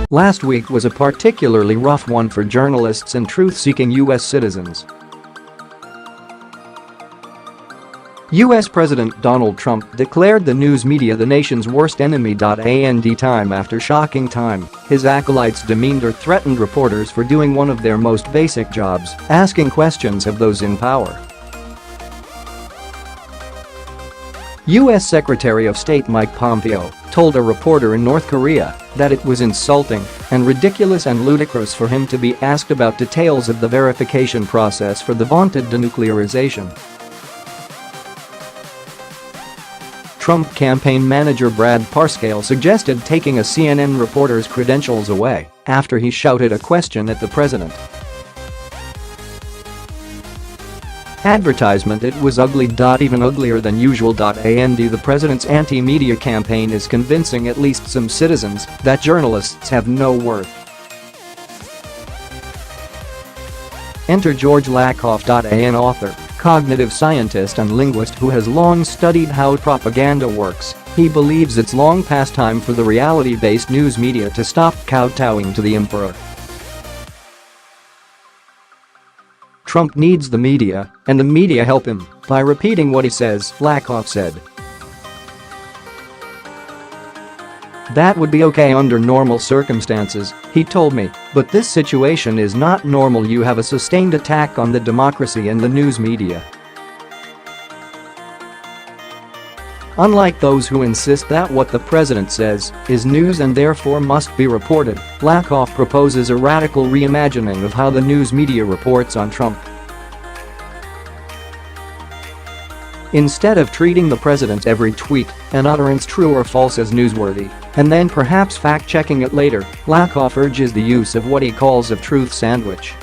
Last week was a particularly rough one for journalists and truth-seeking U.S. citizens. U.S. President Donald Trump declared the news media the nation's worst enemy.And time after shocking time. His acolytes demeaned or threatened reporters for doing one of their most basic jobs, asking questions of those in power. U.S. Secretary of State Mike Pompeo told a reporter in North Korea that it was insulting and ridiculous and ludicrous for him to be asked about details of the verification process for the vaunted denuclearization. Trump campaign manager Brad Parscale suggested taking a CNN reporter's credentials away after he shouted a question at the president. Advertisement: it was ugly.Even, uglier than usual.And. The president's anti-media campaign is convincing at least some citizens that journalists have no worth. Enter George Lakoff.An, author, cognitive scientist and linguist who has long studied how propaganda works. He believes it's long past time for the reality-based news media to stop kowtowing to the emperor. Trump needs the media, and the media help him by repeating what he says, Lakoff said. That would be okay under normal circumstances, he told me, but this situation is not normal. You have a sustained attack on the democracy and the news media. Unlike those who insist that what the president says is news and therefore must be reported, Lakoff proposes a radical reimagining of how the news media reports on Trump. Instead of treating the president's every tweet and utterance true or false as newsworthy, and then perhaps fact-checking it later, Lakoff urges the use of what he calls a truth sandwich.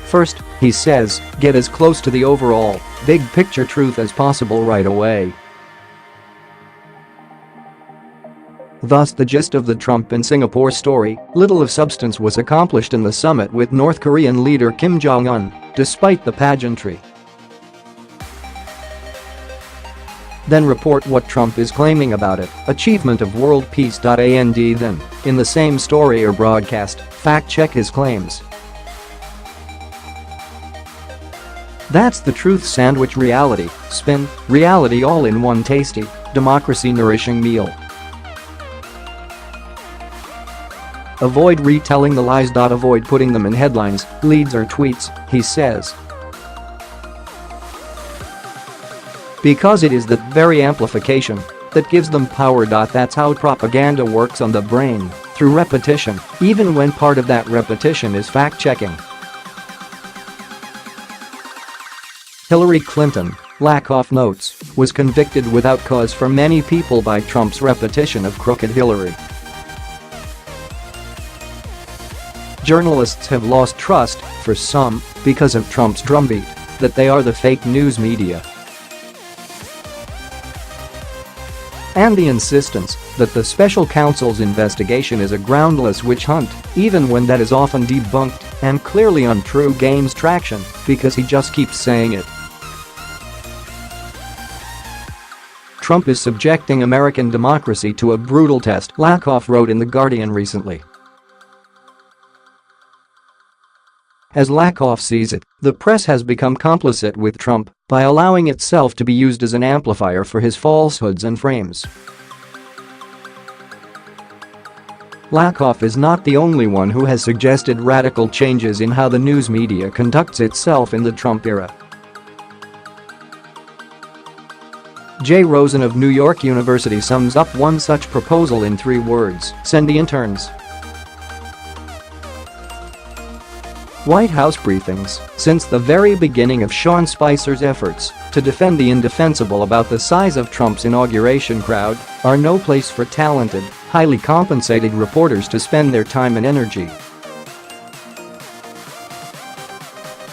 First, he says, get as close to the overall, big-picture truth as possible right away. Thus the gist of the Trump in Singapore story: little of substance was accomplished in the summit with North Korean leader Kim Jong Un, despite the pageantry. Then report what Trump is claiming about it: achievement of world peace.And. Then, in the same story or broadcast, fact-check his claims. That's the truth sandwich: reality, spin, reality all in one tasty, democracy-nourishing meal. Avoid retelling the lies. Avoid putting them in headlines, leads or tweets, he says. Because it is that very amplification that gives them power. That's how propaganda works on the brain, through repetition, even when part of that repetition is fact-checking. Hillary Clinton, Lakoff notes, was convicted without cause for many people by Trump's repetition of crooked Hillary. Journalists have lost trust, for some, because of Trump's drumbeat that they are the fake news media. And the insistence that the special counsel's investigation is a groundless witch hunt, even when that is often debunked and clearly untrue, gains traction because he just keeps saying it. Trump is subjecting American democracy to a brutal test, Lakoff wrote in The Guardian recently. As Lakoff sees it, the press has become complicit with Trump by allowing itself to be used as an amplifier for his falsehoods and frames. Lakoff is not the only one who has suggested radical changes in how the news media conducts itself in the Trump era. Jay Rosen of New York University sums up one such proposal in 3 words: send the interns. White House briefings, since the very beginning of Sean Spicer's efforts to defend the indefensible about the size of Trump's inauguration crowd, are no place for talented, highly compensated reporters to spend their time and energy.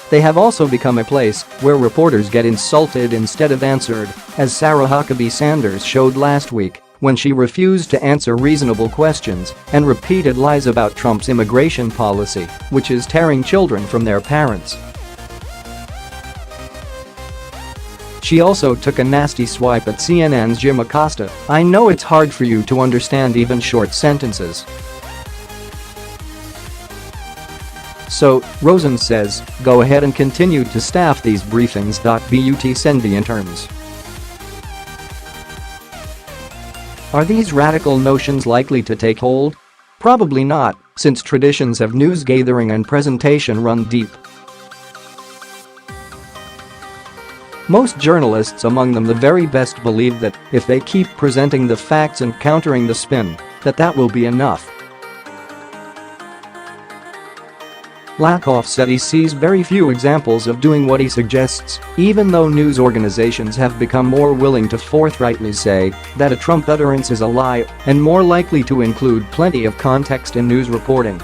They have also become a place where reporters get insulted instead of answered, as Sarah Huckabee Sanders showed last week when she refused to answer reasonable questions and repeated lies about Trump's immigration policy, which is tearing children from their parents. She also took a nasty swipe at CNN's Jim Acosta. "I know it's hard for you to understand even short sentences. So, Rosen says, go ahead and continue to staff these briefings. But send the interns." Are these radical notions likely to take hold? Probably not, since traditions of news gathering and presentation run deep. Most journalists, among them the very best, believe that if they keep presenting the facts and countering the spin, that will be enough. Lakoff said he sees very few examples of doing what he suggests, even though news organizations have become more willing to forthrightly say that a Trump utterance is a lie and more likely to include plenty of context in news reporting.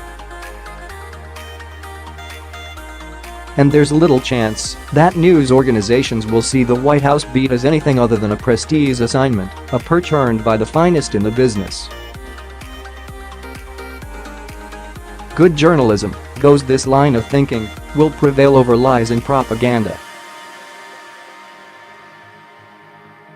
And there's little chance that news organizations will see the White House beat as anything other than a prestige assignment, a perch earned by the finest in the business. Good journalism, goes this line of thinking, will prevail over lies and propaganda.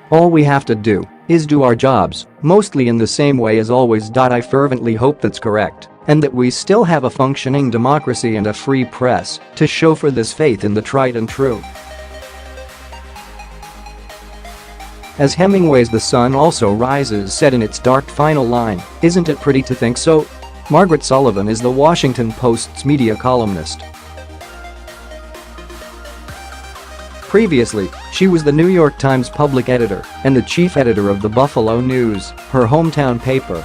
All we have to do is do our jobs, mostly in the same way as always. I fervently hope that's correct, and that we still have a functioning democracy and a free press to show for this faith in the tried and true. As Hemingway's "The Sun Also Rises" said in its dark final line, "Isn't it pretty to think so?" Margaret Sullivan is the Washington Post's media columnist. Previously, she was the New York Times public editor and the chief editor of the Buffalo News, her hometown paper.